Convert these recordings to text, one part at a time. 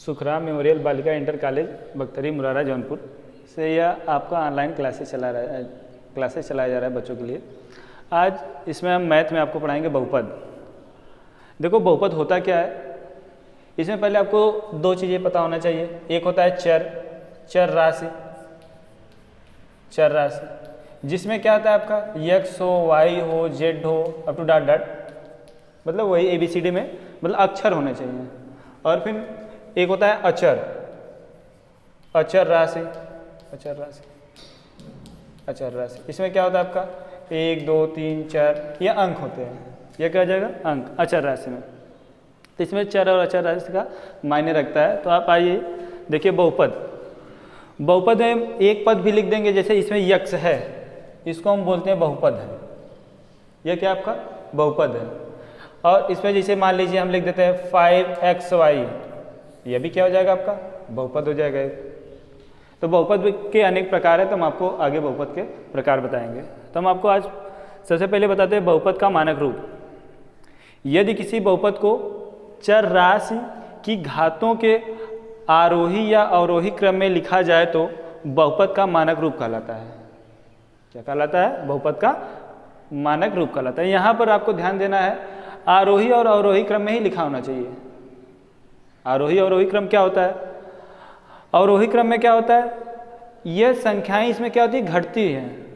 Sukhram memorial बालिका inter college बख्तरी मुरारा Jaunpur से यह आपका ऑनलाइन क्लासेस चलाया जा रहा है बच्चों के लिए। आज इसमें हम मैथ में आपको पढ़ाएंगे बहुपद। देखो बहुपद होता क्या है, इसमें पहले आपको दो चीज़ें पता होना चाहिए। एक होता है चर राशि जिसमें क्या होता है आपका x हो, y हो, z हो, अप टू डॉट डॉट, मतलब वही ABCD में मतलब अक्षर होने चाहिए। और फिर एक होता है अचर राशि। इसमें क्या होता है आपका 1 2 3 4 ये अंक होते हैं। ये क्या हो जाएगा अंक अचर राशि में। तो इसमें चर और अचर राशि का मायने रखता है। तो आप आइए देखिए बहुपद में एक पद भी लिख देंगे, जैसे इसमें यक्ष है, इसको हम बोलते हैं बहुपद है। यह क्या आपका बहुपद है। और इसमें जैसे मान लीजिए हम लिख देते हैं 5xy, यह भी क्या हो जाएगा आपका बहुपद हो जाएगा। तो बहुपद के अनेक प्रकार है, तो हम आपको आगे बहुपद के प्रकार बताएंगे। तो हम आपको आज सबसे पहले बताते हैं बहुपद का मानक रूप। यदि किसी बहुपद को चर राशि की घातों के आरोही या अवरोही क्रम में लिखा जाए तो बहुपद का मानक रूप कहलाता है। क्या कहलाता है? बहुपद का मानक रूप कहलाता है। यहाँ पर आपको ध्यान देना है, आरोही और अवरोही क्रम में ही लिखा होना चाहिए। आरोही अवरोही क्रम क्या होता है? अवरोही क्रम में क्या होता है, यह संख्याएं इसमें क्या होती है घटती हैं,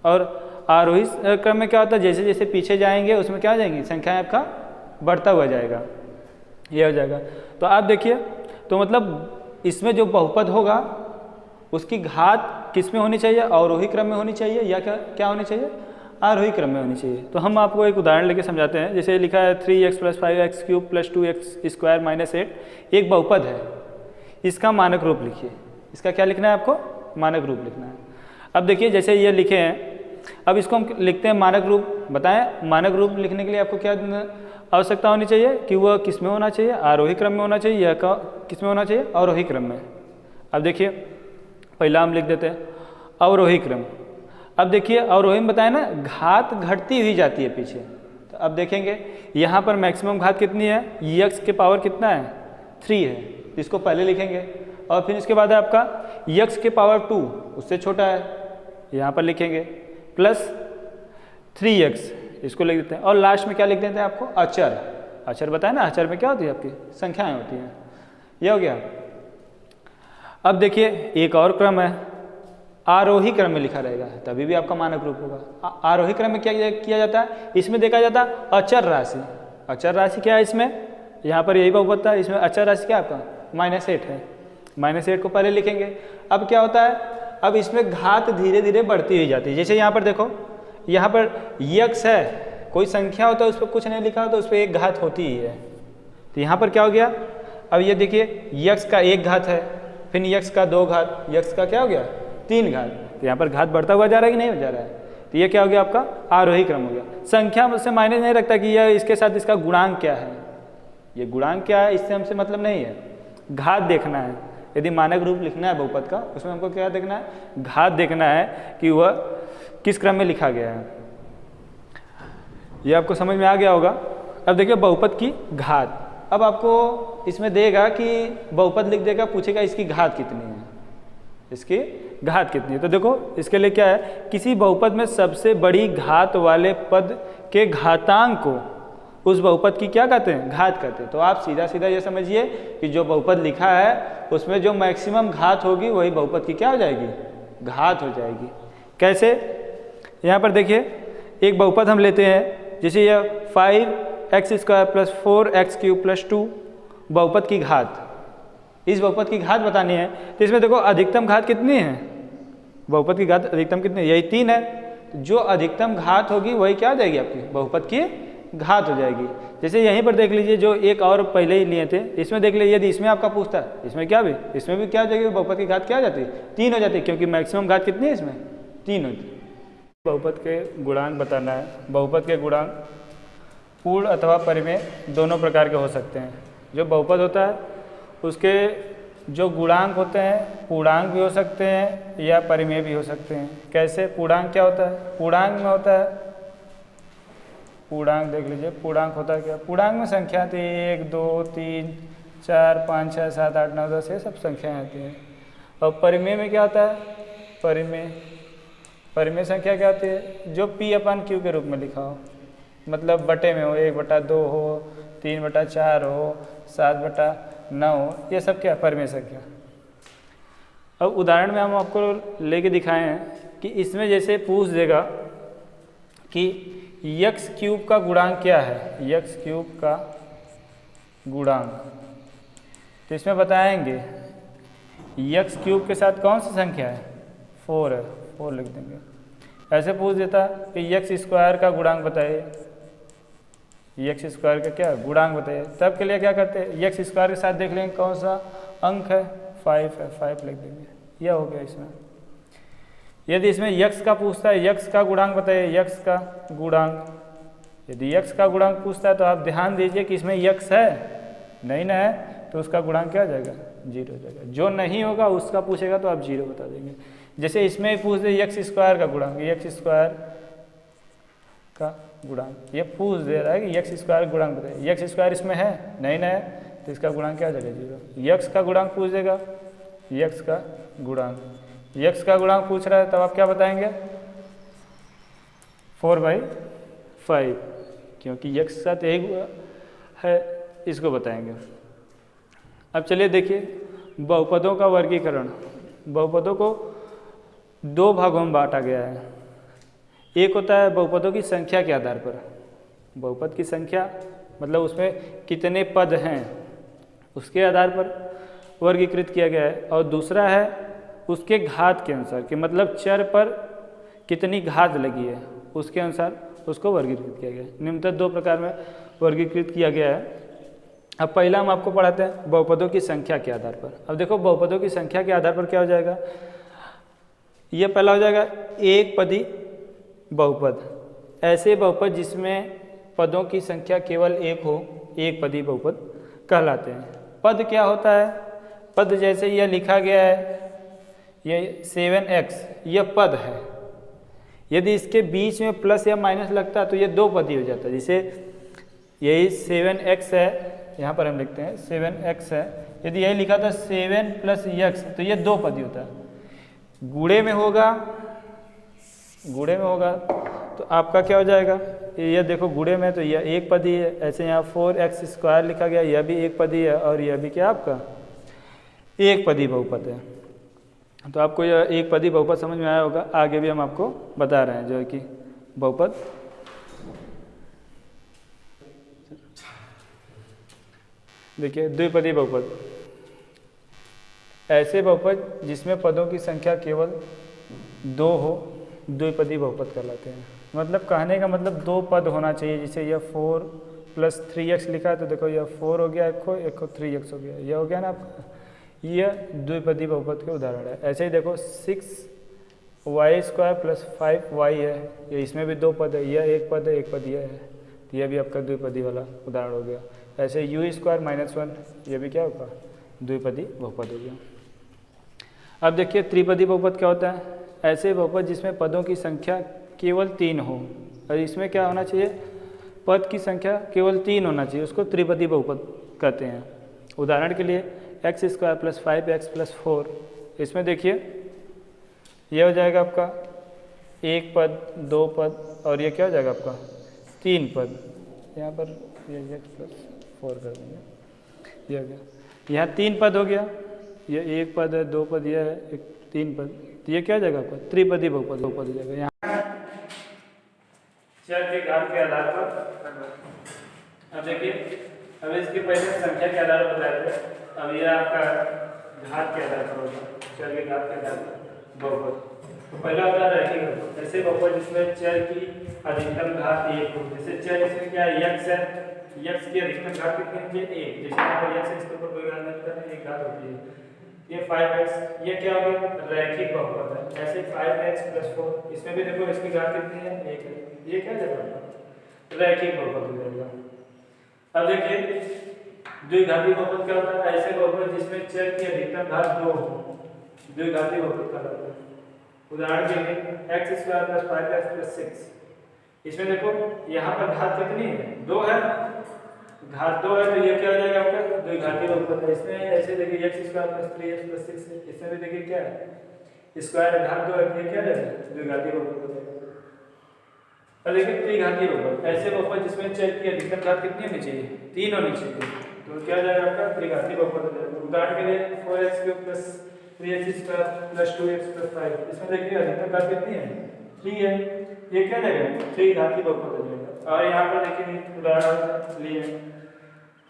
और आरोही क्रम में क्या होता है जैसे जैसे पीछे जाएंगे उसमें क्या हो जाएंगी संख्याएं, आपका बढ़ता हुआ जाएगा, यह हो जाएगा। तो आप देखिए, तो मतलब इसमें जो बहुपद होगा उसकी घात किस में होनी चाहिए? अवरोही क्रम में होनी चाहिए या क्या होनी चाहिए? आरोही क्रम में होनी चाहिए। तो हम आपको एक उदाहरण लेके समझाते हैं। जैसे लिखा है 3x + 5x³ + 2x² - 8 एक बहुपद है। इसका मानक रूप लिखिए। इसका क्या लिखना है आपको? मानक रूप लिखना है। अब देखिए जैसे ये लिखे हैं, अब इसको हम लिखते हैं मानक रूप। बताएं मानक रूप लिखने के लिए आपको क्या आवश्यकता होनी चाहिए कि वह किस में होना चाहिए? आरोही क्रम में होना चाहिए या किस में होना चाहिए? अवरोही क्रम में। अब देखिए पहला हम लिख देते हैं अवरोही क्रम। अब देखिए अवरोही में बताया ना घात घटती हुई जाती है पीछे। तो अब देखेंगे यहाँ पर मैक्सिमम घात कितनी है? x के पावर कितना है? 3 है। तो इसको पहले लिखेंगे, और फिर इसके बाद है आपका x के पावर 2 उससे छोटा है, यहाँ पर लिखेंगे, प्लस 3x इसको लिख देते हैं। और लास्ट में क्या लिख देते हैं आपको? अचर बताया ना, अचर में क्या होती है आपकी संख्याएं होती हैं। यह हो गया। अब देखिए एक और क्रम है, आरोही क्रम में लिखा रहेगा, तभी भी आपका मानक रूप होगा। आरोही क्रम में क्या किया जाता है? इसमें देखा जाता है अचर राशि। अचर राशि क्या है इसमें? यहाँ पर यही बहुपद था, इसमें अचर राशि क्या आपका -8 है। -8 को पहले लिखेंगे। अब क्या होता है, अब इसमें घात धीरे धीरे बढ़ती हुई जाती है। जैसे यहाँ पर देखो, यहाँ पर x है, कोई संख्या होता है उस पर कुछ नहीं लिखा तो उस पर एक घात होती ही है। तो यहाँ पर क्या हो गया, अब ये देखिए x का 1 घात है, फिर x का 2 घात, x का क्या हो गया 3 घात। तो यहाँ पर घात बढ़ता हुआ जा रहा है कि नहीं हो जा रहा है? तो ये क्या हो गया आपका आरोही क्रम हो गया। संख्या से मायने नहीं रखता कि यह इसके साथ इसका गुणांक क्या है। ये गुणांक क्या है इससे हमसे मतलब नहीं है, घात देखना है। यदि मानक रूप लिखना है बहुपद का, उसमें हमको क्या देखना है? घात देखना है कि वह किस क्रम में लिखा गया है। ये आपको समझ में आ गया होगा। अब देखिए बहुपद की घात। अब आपको इसमें देगा कि बहुपद लिख देगा, पूछेगा इसकी घात कितनी है, इसकी घात कितनी है। तो देखो इसके लिए क्या है, किसी बहुपद में सबसे बड़ी घात वाले पद के घातांक को उस बहुपद की क्या कहते हैं? घात कहते हैं। तो आप सीधा सीधा ये समझिए कि जो बहुपद लिखा है उसमें जो मैक्सिमम घात होगी वही बहुपद की क्या हो जाएगी? घात हो जाएगी। कैसे? यहाँ पर देखिए एक बहुपद हम लेते हैं, जैसे यह 5x² + 4x³ + 2 बहुपद की घात। इस बहुपद की घात बतानी है, तो इसमें देखो अधिकतम घात कितनी है? बहुपद की घात अधिकतम कितनी है? यही 3 है। जो अधिकतम घात होगी वही क्या हो जाएगी आपकी बहुपद की घात हो जाएगी। जैसे यहीं पर देख लीजिए, जो एक और पहले ही लिए थे, इसमें देख लीजिए, यदि इसमें आपका पूछता है इसमें क्या भी, इसमें भी क्या हो जाएगी बहुपद की घात क्या हो जाती है? 3 हो जाती है, क्योंकि मैक्सिमम घात कितनी है इसमें? 3 होती है। बहुपद के गुणांक बताना है। बहुपद के गुणांक पूर्ण अथवा परिमेय दोनों प्रकार के हो सकते हैं। जो बहुपद होता है उसके जो गुणांक होते हैं पूर्णांक भी हो सकते हैं या परिमेय भी हो सकते हैं। कैसे? पूर्णांक क्या होता है? पूर्णांक में होता है, पूर्णांक देख लीजिए, पूर्णांक होता है क्या? पूर्णांक में संख्या 1 2 3 4 5 6 7 8 9 10 ये सब संख्याएँ आती हैं। और परिमेय में क्या होता है? परिमेय संख्या क्या होती है? जो P/Q के रूप में लिखा हो, मतलब बटे में हो, 1/2 हो, 3/4 हो, 7/9 हो, ये सब क्या परिमेय संख्या। अब उदाहरण में हम आपको लेके दिखाए हैं कि इसमें जैसे पूछ देगा कि x³ का गुणांक क्या है, x³ का गुणांक, तो इसमें बताएंगे x³ के साथ कौन सी संख्या है? 4 है, 4 लिख देंगे। ऐसे पूछ देता कि x² का गुणांक बताइए, x² का क्या गुणांक बताइए, तब के लिए क्या करते हैं? x² के साथ देख लेंगे कौन सा अंक है, 5 है, 5 लिख देंगे। यह हो गया इसमें। यदि इसमें x का पूछता है, x का गुणांक बताइए, x का गुणांक। यदि x का गुणांक पूछता है तो आप ध्यान दीजिए कि इसमें x है, नहीं ना है, तो उसका गुणांक क्या हो जाएगा? 0 हो जाएगा। जो नहीं होगा उसका पूछेगा तो आप 0 बता देंगे। जैसे इसमें पूछ दे x² का गुणांक, x² का गुणांक, ये पूछ दे रहा है कि x² गुणांक बताइए, x² इसमें है, नहीं ना है, तो इसका गुणांक क्या हो जाएगा? 0। x का गुणांक पूछ देगा, x का गुणांक, x का गुणांक पूछ रहा है, तब आप क्या बताएंगे? 4/5, क्योंकि x के साथ एक है, इसको बताएंगे। अब चलिए देखिए बहुपदों का वर्गीकरण। बहुपदों को 2 भागों में बांटा गया है। एक होता है बहुपदों की संख्या के आधार पर, बहुपद की संख्या मतलब उसमें कितने पद हैं उसके आधार पर वर्गीकृत किया गया है, और दूसरा है उसके घात के अनुसार, कि मतलब चर पर कितनी घात लगी है उसके अनुसार उसको वर्गीकृत किया गया है। निम्नतः 2 प्रकार में वर्गीकृत किया गया है। अब पहला हम आपको पढ़ाते हैं बहुपदों की संख्या के आधार पर। अब देखो बहुपदों की संख्या के आधार पर क्या हो जाएगा? यह पहला हो जाएगा एक पदी बहुपद, ऐसे बहुपद जिसमें पदों की संख्या केवल 1 हो, एक पदी बहुपद कहलाते हैं। पद क्या होता है? पद जैसे यह लिखा गया है, यह 7x, यह पद है। यदि इसके बीच में प्लस या माइनस लगता है तो यह 2 पदी हो जाता है। जैसे यही 7x है, यहाँ पर हम लिखते हैं 7x है, यदि यही लिखा था 7 + x तो यह 2 पदी होता है। गुणे में होगा तो आपका क्या हो जाएगा? यह देखो गुणे में तो यह 1 पदी है, ऐसे यहाँ 4x² लिखा गया, यह भी 1 पदी है, और यह भी क्या आपका 1 पदी बहुपद है। तो आपको यह 1 पदी बहुपद समझ में आया होगा। आगे भी हम आपको बता रहे हैं जो है कि बहुपद। देखिए द्विपदी बहुपद, ऐसे बहुपद जिसमें पदों की संख्या केवल 2 हो, द्विपदी बहुपद कहलाते हैं। मतलब कहने का मतलब 2 पद होना चाहिए। जैसे यह 4 + 3x लिखा है तो देखो यह 4 हो गया, एक को 3x हो गया, यह हो गया ना आपका, यह द्विपदी बहुपद के उदाहरण है। ऐसे ही देखो 6y² + 5y है, ये इसमें भी 2 पद है, यह 1 पद है, 1 पद यह है, तो यह भी आपका द्विपदी वाला उदाहरण हो गया। ऐसे u² - 1 यह भी क्या होगा? द्विपदी बहुपद हो गया। अब देखिए त्रिपदी बहुपद क्या होता है? ऐसे बहुपद जिसमें पदों की संख्या केवल 3 हो, और इसमें क्या होना चाहिए? पद की संख्या केवल 3 होना चाहिए, उसको त्रिपदी बहुपद कहते हैं। उदाहरण के लिए x² + 5x + 4, इसमें देखिए यह हो जाएगा आपका 1 पद, 2 पद, और ये क्या हो जाएगा आपका 3 पद। यहाँ पर ये x + 4 कर देंगे, यह हो गया, यहाँ 3 पद हो गया, यह 1 पद है, 2 पद, यह है 3 पद, तो ये क्या हो जाएगा आपका त्रिपदी बहुपद हो जाएगा। यहाँ चर के घात के आधार पर, अब देखिए अब इसके पहले संख्या के आधार पर बताए थे, अब यह आपका घात के आधार पर होगा, चर के घात के आधार पर बहुपद। तो पहला होता है रैखिक बहुपद, ऐसे बहुपद जिसमें चर की अधिकतम घात 1 हो। जैसे चर इसमें क्या है? x है, x की अधिकतम घात कितनी होती है? 1। जैसे यहाँ पर x है, इसके ऊपर कोई घात नहीं करना, 1 घात होती है। ये 5x, ये क्या हो गया? रैखिक बहुपद है। ऐसे 5x + 4, इसमें भी देखो इसकी घात कितनी है? 1 है, ये क्या जाएगा? रैखिक बहुपद हो जाएगा। अब देखिए द्विघाती बहुपद क्या होता है? ऐसे बहुपद जिसमें चर की अधिकतम घात 2 हो, द्विघाती बहुपद कहलाता है। उदाहरण के लिए x² + 5x + 6, इसमें देखो यहाँ पर घात कितनी है? 2 है, घात 2 है तो ये क्या हो जाएगा आपका द्विघाती बहुपद है। इसमें ऐसे देखिए x square plus 3x plus 6 है, इसमें भी देखिए क्या है स्क्वायर घात 2 है, ये क्या है द्विघाती बहुपद हो जाएगा। अब देखिए त्रिघाती बहुपद ऐसे बहुपद जिसमें चर की अधिकतम घात कितनी होनी चाहिए 3 होनी चाहिए, तो क्या हो जाएगा आपका त्रिघाती बहुपद हो जाएगा। उदाहरण के लिए 4x³ plus 3x² plus 2x plus 5, इसमें देखिए अधिकतम घात कितनी है 3 है, ये क्या जाएगा त्रिघाती बहुपद हो जाएगा। और यहाँ पर देखिए उदाहरण लिए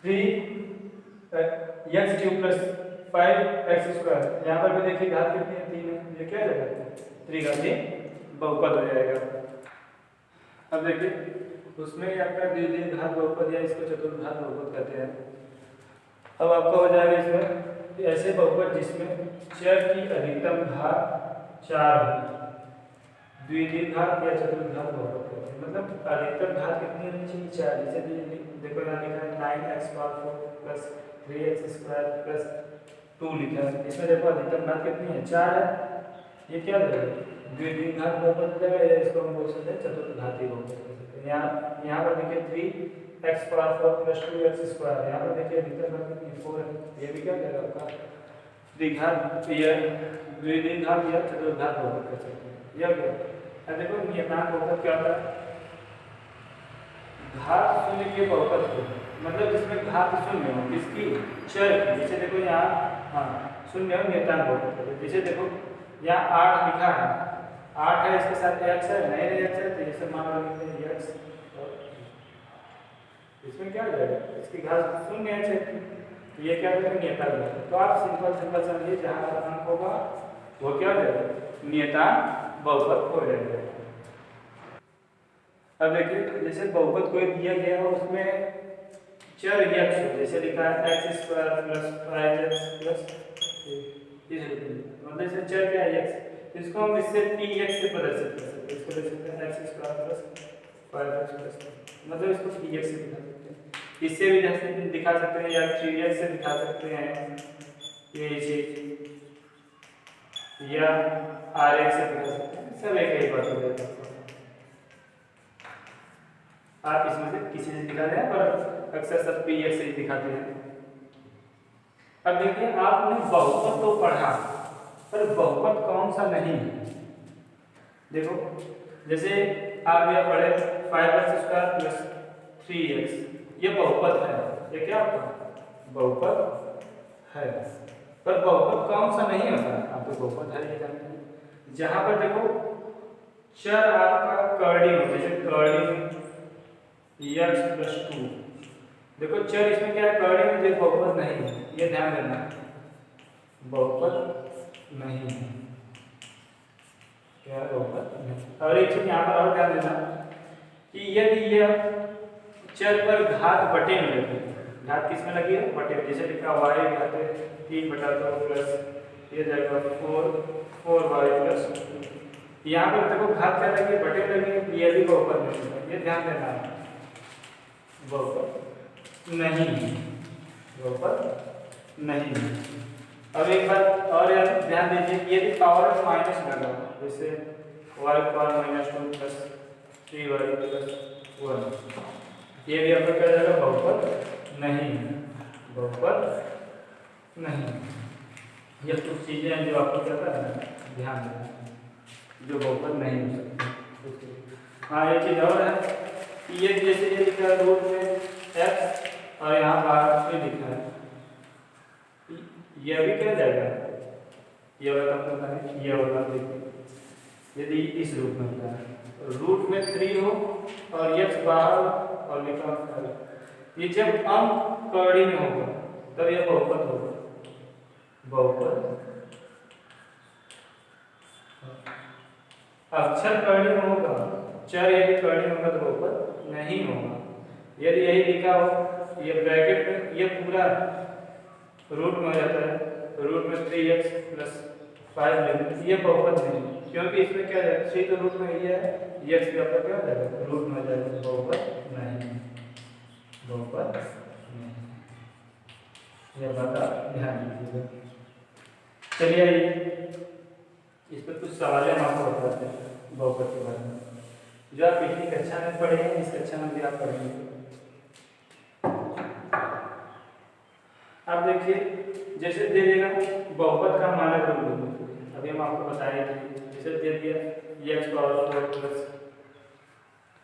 3x³ प्लस 5x², यहाँ पर भी देखिए घात कितनी है 3 है, ये क्या जाएगा त्रिघाती बहुपद हो जाएगा। अब देखिए उसमें आपका द्विघाती घात बहुपद या इसको चतुर्घात बहुपद कहते हैं। अब आपका हो जाएगा इसमें ऐसे बहुपद जिसमें चर की अधिकतम घात 4 हो, द्विघात या चतुर्घात बहुपद कहते हैं। मतलब अधिकतम घात कितनी होनी चाहिए 4, जैसे देखो यहाँ लिखा है 9x² प्लस 3x² प्लस 2 लिखा है, इसमें देखो अधिकतम घात कितनी है 4 है, ये क्या हो जाएगा द्विघात बहुपद हो जाएगा, या इसको हम बोल सकते हैं चतुर्घाती बहुपद बोल सकते हैं। यहाँ पर देखिए 3x² प्लस 2x², यहाँ पर देखिए अधिकतम घात कितनी 4 है, ये भी क्या जाएगा आपका द्विघात या द्विघात या चतुर्घात बहुपद कह सकते हैं। यह क्या अब देखो नियतांक बहुपद क्या होता है घात शून्य के बहुपद को, मतलब जिसमें घात शून्य हो किसकी चर की, जैसे देखो यहाँ हाँ शून्य हो नियतांक बहुपद, जैसे देखो यहाँ 8 लिखा है 8 है, इसके साथ x है नहीं नहीं x है, तो ये सब मान लो x, इसमें क्या हो जाएगा इसकी घात शून्य है, ये क्या होगा नियतांक बहुपद। तो आप सिंपल समझिए जहाँ पर अंक होगा वो क्या हो जाएगा नियतांक बहुपद हो जाएगा। अब देखिए जैसे बहुपद कोई दिया गया हो उसमें चर x हो, जैसे लिखा है x² प्लस 5x प्लस मतलब इसमें चर क्या है x, इसको हम इससे px से प्रदर्शित कर सकते हैं, इसको लिख सकते हैं x² प्लस 5x प्लस, मतलब इसको px से दिखा सकते हैं, इससे भी दिखा सकते हैं या 3x से दिखा सकते हैं ये चीज, या rx से दिखा सकते हैं, सब एक ही बात हो जाएगा। आप इसमें से किसी से दिखा रहे हैं पर अक्सर सब px से ही दिखाते हैं। अब देखिए आपने बहुपद तो पढ़ा पर बहुपद कौन सा नहीं है, देखो जैसे आप यह पढ़े 5x² प्लस 3x, ये बहुपद है, ये क्या बहुपद है, पर बहुपद कौन सा नहीं होता आप तो बहुपद है ये जानते हैं। जहां पर देखो चर आपका कर्डिंग हो, जैसे कर्डिंग x प्लस 2, देखो चर इसमें क्या है कर्डिंग में बहुपद नहीं है, ये ध्यान देना बहुपद नहीं है, क्या बहुपद नहीं। और एक चीज यहाँ पर और ध्यान देना कि यदि यह चर पर घात बटे में लगी, घात किस में लगी है बटे में, जैसे लिखा y घात 3/2 प्लस ये जाएगा 4y प्लस 2, यहाँ पर देखो घात क्या लगी बटे लगी, ये भी बहुपद नहीं है, ये ध्यान देना है बहुपद नहीं है, बहुपद नहीं है। अब एक बात और ध्यान दीजिए कि यदि पावर माइनस लगा, जैसे y power -2 plus 3y plus 1, ये भी आपका क्या जाएगा बहुपद नहीं है, बहुपद नहीं। ये कुछ चीजें हैं जो आपको क्या है ध्यान देना, जो बहुपद नहीं हो सकती। हाँ एक चीज और है कि ये जैसे ये लिखा है रूट में x और यहाँ बाहर में लिखा है, ये भी क्या जाएगा ये वाला पता है, ये वाला देखिए यदि इस रूप में होता है रूट में 3 हो और x बाहर और लिखा है, ये जब अंक कर्डी में होगा तब यह बहुपद होगा, बहुपद अक्षर कर्डी में होगा, चर यदि कर्डी में होगा तो बहुपद नहीं होगा। यदि यही लिखा हो ये ब्रैकेट में ये पूरा रूट में हो जाता है, रूट में 3x प्लस 5 ये बहुपद नहीं, क्योंकि इसमें क्या है 3 तो रूट में ही है, x भी आपका क्या हो जाएगा रूट में हो जाएगा, बहुपद नहीं, बहुपद नहीं, यह बात आप ध्यान दीजिएगा। चलिए आइए इस पर कुछ सवाल हम आपको बताते हैं बहुपद के बारे में, जो आप पिछली कक्षा में पढ़े हैं इस कक्षा में भी आप पढ़ेंगे। देखिए जैसे दे देगा बहुपद का मानक रूप, अभी हम आपको बताएंगे। जैसे दे दिया x power 4 plus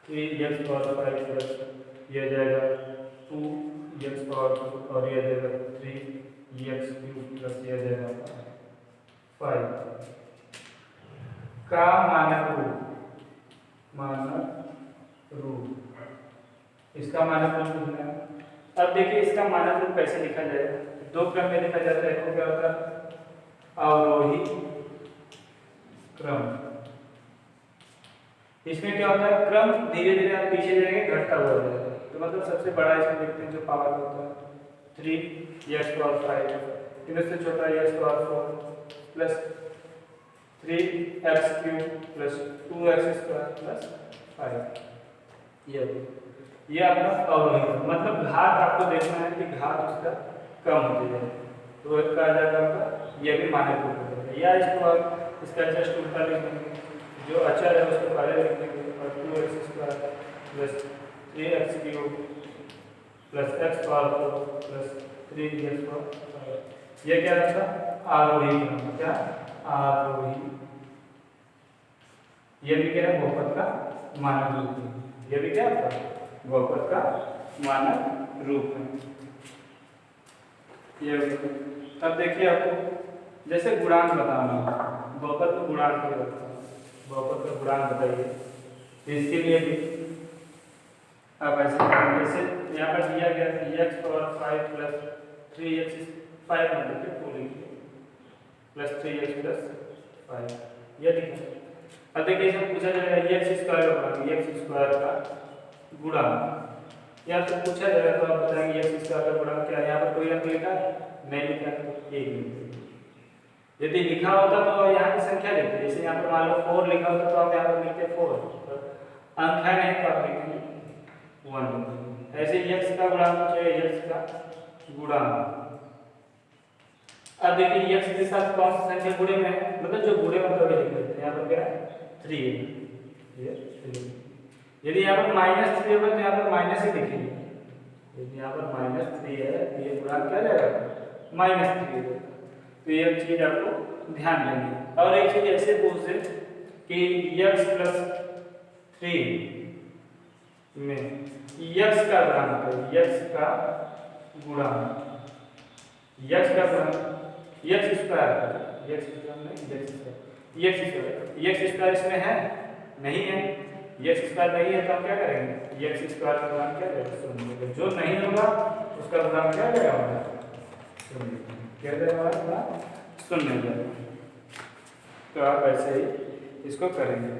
3 power 5 plus ये जाएगा 2 पावर 2 और ये जाएगा 3 क्यूब प्लस ये जाएगा 5 का मानक रूप, इसका मानक रूप लिखना है। अब देखिए इसका मानक रूप कैसे लिखा जाएगा, दो क्रम में लिखा जाता है। एक क्या होता है अवरोही क्रम, इसमें क्या होता है क्रम धीरे धीरे आप पीछे जाएंगे घटता हुआ जाएगा। तो मतलब सबसे बड़ा इसमें देखते हैं जो पावर होता है 3 पावर 5, फिर उससे छोटा power 4 plus 3 cube plus 2 plus 5। ये आपका अवरोही क्रम, मतलब घात आपको देखना है कि घात उसका कम होती जाए, तो इसका आ जाएगा आपका ये भी मानक रूप होगा। या इसको आप इसका जस्ट उल्टा लिख देंगे, जो अचर है उसको पहले लिख देंगे और 2x² plus 3x cube plus x power 4 plus 3x power 5। ये क्या रहता आरोही क्रम, क्या आरोही, ये भी क्या है बहुपद का मानक रूप, ये भी क्या है बहुपद का मानक रूप है। ये अब देखिए आपको जैसे गुणांक बताना है, बहुपद का गुणांक क्या होता है, बहुपद का गुणांक बताइए। तो इसके लिए भी आप ऐसे जैसे यहाँ पर दिया गया x पावर 5 प्लस 3x 5 मतलब 2 लिखिए प्लस 3x प्लस 5, ये लिखिए। अब देखिए इसमें पूछा जाएगा x² का गुणांक, या तो पूछा जाएगा तो आप बताएंगे x² का गुणांक क्या है। यहाँ पर कोई अंक लिखा है नहीं लिखा है तो 1 लिखिए। यदि लिखा होता तो यहाँ की संख्या लिखते, जैसे यहाँ पर मान लो 4 लिखा होता तो आप यहाँ पर लिखते 4, अंक है नहीं तो आप लिखेंगे 1। ऐसे x का गुणांक चाहिए, x का गुणांक। अब देखिए x के साथ कौन सी संख्या गुणे में है, मतलब जो गुणे मतलब ये लिख लेते हैं। यहाँ पर क्या है 3 है, ये 3। यदि यहाँ पर -3 होगा तो यहाँ पर माइनस ही लिखेंगे। यदि यहाँ पर -3 है तो ये गुणांक क्या जाएगा -3 होगा। तो ये चीज आपको ध्यान देंगे। और एक चीज ऐसे पूछ दे कि x प्लस 3 में x का गुणांक है, x का गुणांक x² इसमें है नहीं है, x² नहीं है तो हम क्या करेंगे x² का गुणांक क्या रहेगा 0। जो नहीं होगा उसका गुणांक क्या रहेगा 0, क्या रहेगा 0। तो आप ऐसे ही इसको करेंगे।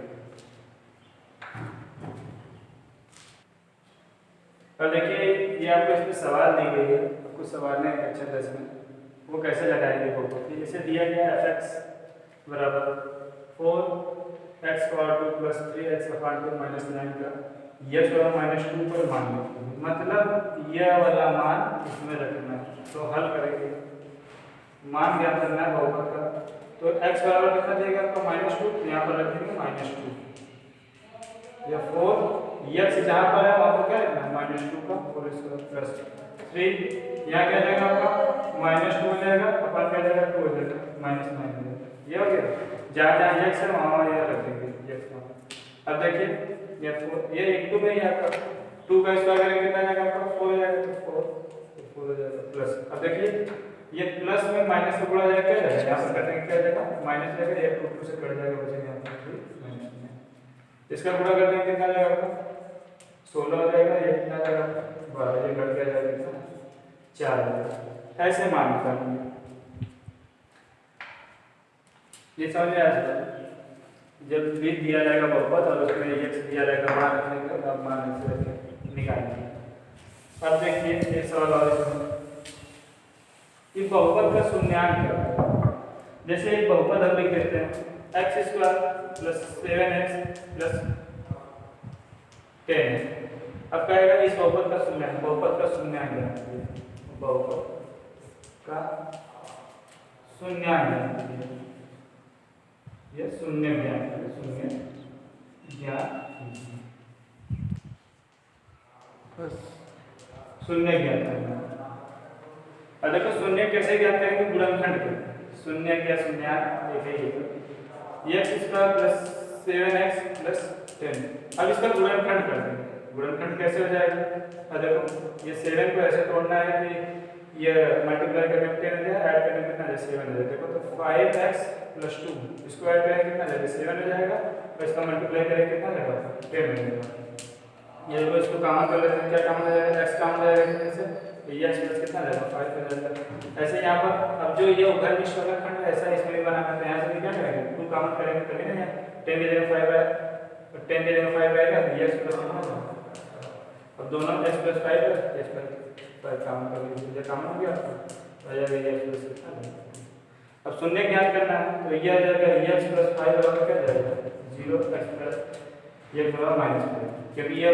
और देखिए ये आपको इसमें सवाल दी गई है, आपको सवाल है अच्छा 10 में, वो कैसे लगाएंगे बहुपद। जैसे दिया गया fx बराबर 4x पावर 2 प्लस 3x अपान 2 माइनस 9 का यह -2 पर मान लो, मतलब यह वाला मान इसमें रखना है। तो हल करेंगे, मान ज्ञात करना है बहुपद का। तो x बराबर कितना देगा आपको -2, यहाँ पर रख देंगे -2। यह 4 x जहाँ पर है वहाँ पर क्या लिखना है -2 का 4 प्लस 3, यहाँ क्या जाएगा आपका -2 हो जाएगा, अपन क्या जाएगा 2 हो जाएगा, -9 हो जाएगा। ये हो गया, जहाँ जहाँ x है वहाँ यह रख देंगे x वहाँ। अब देखिए ये 4, ये 1 2 में ही आपका 2 का स्क्वायर करेंगे कितना जाएगा आपका 4 हो जाएगा, तो 4 हो जाएगा प्लस। अब देखिए ये प्लस में माइनस से गुणा जाएगा, क्या जाएगा यहाँ पर कटेंगे क्या जाएगा माइनस जाएगा, ये 2 से कट जाएगा, बचेगा यहाँ पर माइनस में। इसका गुणा कर देंगे कितना जाएगा आपका 16 हो जाएगा, ये कितना जाएगा 12, ये कट गया जाएगा कितना 4 जाएगा। ऐसे मान करेंगे, ये समझ में आ जाएगा। जब भी दिया जाएगा बहुपद और उसमें x दिया जाएगा मान रखने का, तब मान से रखें निकालेंगे। अब देखिए एक सवाल और कि बहुपद का शून्यांक क्या होता है। जैसे एक बहुपद हम लिख देते हैं x² प्लस 7x प्लस 10। अब कहेगा इस बहुपद का शून्यांक, बहुपद का शून्यांक क्या है, बहुपद का शून्यांक ये शून्य ज्ञान शून्य ज्ञान करना। अब देखो शून्य कैसे ज्ञात करेंगे, गुणनखंड के शून्य क्या शून्य देखिए x square plus 7x plus 10। अब इसका गुणनखंड कर देंगे, गुणनखंड कैसे हो जाएगा। अब देखो ये 7 को ऐसे तोड़ना है कि ये मल्टीप्लाई करने में 10 हो जाए, ऐड करने में कितना आ जाए 7 हो जाए। देखो तो 5x प्लस 2 इसको ऐड करेंगे कितना आ जाएगा 7 हो जाएगा, और इसका मल्टीप्लाई करेंगे कितना आ जाएगा 10 हो जाएगा। ये देखो इसको कॉमन कर लेते हैं, क्या कॉमन हो जाएगा x कॉमन हो जाएगा इसमें से, तो ये x प्लस कितना आ जाएगा 5 हो जाएगा। ऐसे यहाँ पर अब जो ये उभय निष्ठ खंड ऐसा इसमें भी बनाना है, यहाँ से भी क्या करेंगे 2 कॉमन करेंगे तभी ना, 10 की जगह 5 है और 10 की जगह 5 रहेगा तो x प्लस कितना हो जाएगा। अब दोनों x प्लस 5 है, x प्लस 5 कॉमन कर लीजिए, कॉमन हो गया आपको आ जाएगा x प्लस कितना। अब शून्य ज्ञात करना है तो ये आ जाएगा x प्लस 5 बराबर क्या जाएगा 0, x प्लस ये बराबर माइनस 5, क्योंकि ये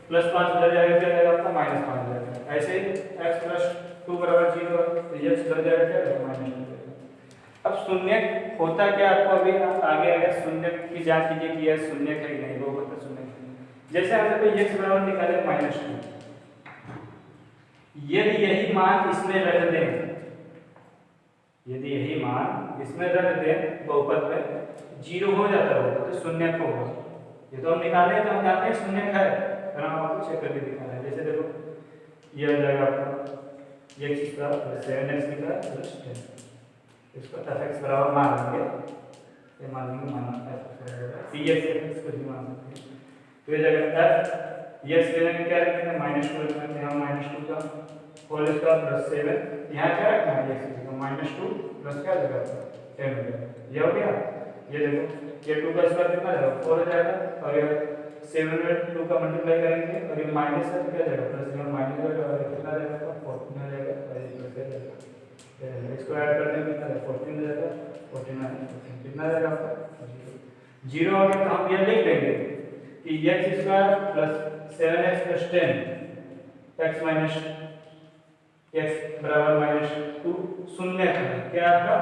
प्लस 5 उधर जाएगा क्या जाएगा आपका माइनस 5 जाएगा। ऐसे ही x प्लस 2 बराबर 0 तो ये x उधर जाएगा क्या जाएगा माइनस 2। अब शून्य होता क्या आपको अभी आगे आगे शून्य की जांच कीजिए कि यह शून्य है कि नहीं, वो होता शून्य। जैसे हमने कोई x बराबर निकाले माइनस 2, यदि यही मान इसमें रख दें, यदि यही मान इसमें रख दें बहुपद में 0 हो जाता होगा तो शून्य को होगा। ये तो हम निकाले तो हम जानते हैं शून्य है, पर हम आपको चेक करके दिखा रहे हैं। जैसे देखो ये आ जाएगा आपका x स्क्वायर प्लस 7x निकला प्लस 10, इसको f(x) बराबर मान लेंगे, ये मान लेंगे मान f(x) को ही मान सकते हैं। तो ये जाएगा f ये x लेने क्या रखेंगे -2 रखते हैं हम, -2 का होल स्क्वायर प्लस 7, यहाँ क्या रखना है x -2 प्लस क्या जाएगा 10 हो जाएगा। ये हो गया, ये देखो ये 2 का स्क्वायर कितना जाएगा 4 हो जाएगा, और ये 7 में 2 का मल्टीप्लाई करेंगे और ये माइनस है तो क्या जाएगा प्लस, यहाँ माइनस हो जाएगा कितना जाएगा 14 हो जाएगा, और ये प्लस हो जाएगा। इसको ऐड करने में कितना जाएगा 14 हो जाएगा, 14 कितना जाएगा आपका 0 हो गया। तो हम ये लिख लेंगे कि x square plus 7x plus 10 x minus x बराबर -2 शून्य है, क्या आपका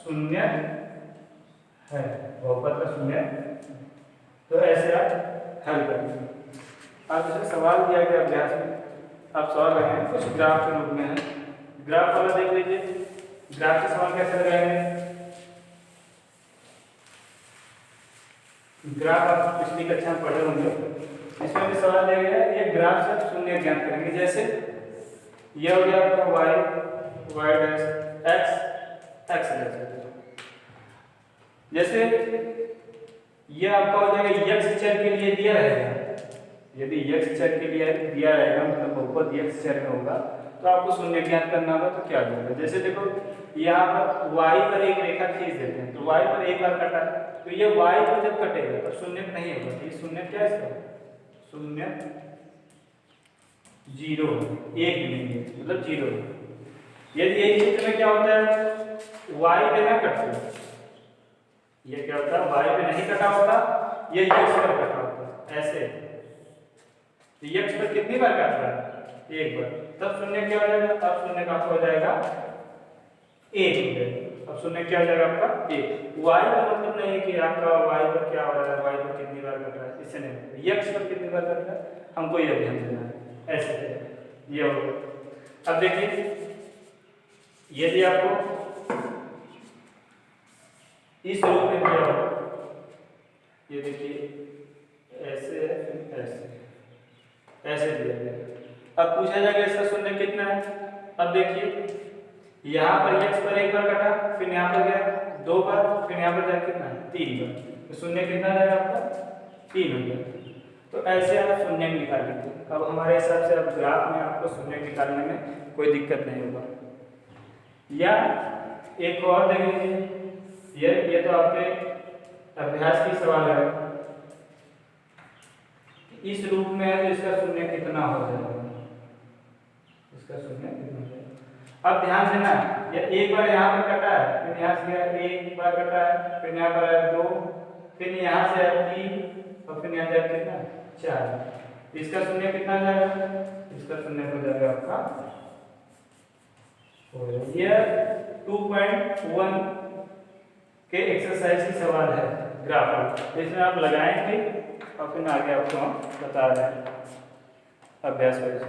शून्य है, बहुपद का शून्य। तो ऐसे आप हल करेंगे। अब जैसे सवाल दिया गया अभ्यास में आप सवाल लगाएंगे कुछ ग्राफ के रूप में है, ग्राफ वाला देख लीजिए। ग्राफ के सवाल कैसे लगाएंगे, ग्राफ आप पिछली कक्षा में पढ़े होंगे, इसमें भी सवाल दिया गया है। ये ग्राफ से शून्य ज्ञात करेंगे। जैसे ये हो गया आपका y डैश x डैश, जैसे ये आपका हो जाएगा x चर के लिए दिया रहेगा, यदि x चर के लिए दिया रहेगा मतलब बहुपद x चर में होगा तो आपको शून्य ज्ञात करना होगा तो क्या होगा। जैसे देखो यहाँ पर y पर एक रेखा खींच देते हैं तो y पर एक बार कटा तो ये y पर जब कटेगा तो शून्य नहीं होगा, ये शून्य क्या है इसका शून्य 0 एक नहीं मतलब 0। यदि यही चित्र में क्या होता है y पे ना कटते, ये क्या होता है y पे नहीं कटा होता, ये x पर कटा होता ऐसे, तो x पर कितनी बार कट रहा है एक बार, तब शून्य क्या हो जाएगा, तब शून्य का हो जाएगा 1। अब शून्य क्या हो जाएगा आपका 1। y का मतलब नहीं है कि आपका y पर क्या हो रहा है, y पर कितनी बार कट रहा है, इससे नहीं, x पर कितनी बार कट रहा है हमको यह ध्यान देना है। ऐसे ये हो। अब देखिए यदि आपको इस रूप में दिया हो, ये देखिए ऐसे ऐसे दिया गया। अब पूछा जाएगा इसका शून्य कितना है। अब देखिए यहाँ पर x पर एक बार कटा, फिर यहाँ पर गया 2 बार, फिर यहाँ पर जाकर कितना 3 बार, तो शून्य कितना जाएगा आपका 3 हो गया। तो ऐसे आप शून्य निकाल लीजिए। अब हमारे हिसाब से अब ग्राफ में आपको शून्य निकालने में कोई दिक्कत नहीं होगा। या एक और देख लीजिए, ये तो आपके अभ्यास की सवाल है, इस रूप में है तो इसका शून्य कितना हो जाएगा, इसका शून्य कितना हो जाएगा। अब ध्यान देना, ये एक बार यहाँ पर कटा है, फिर यहाँ से गया एक बार कटा है, फिर यहाँ पर आया 2, फिर यहाँ से आया 3 और फिर यहाँ जाए कितना 4। इसका शून्य कितना जाएगा, इसका शून्य हो जाएगा आपका ये 2.1 के एक्सरसाइज की सवाल है ग्राफ, इसमें आप लगाएंगे और फिर आगे आपको हम बता रहे हैं अभ्यास वजह से।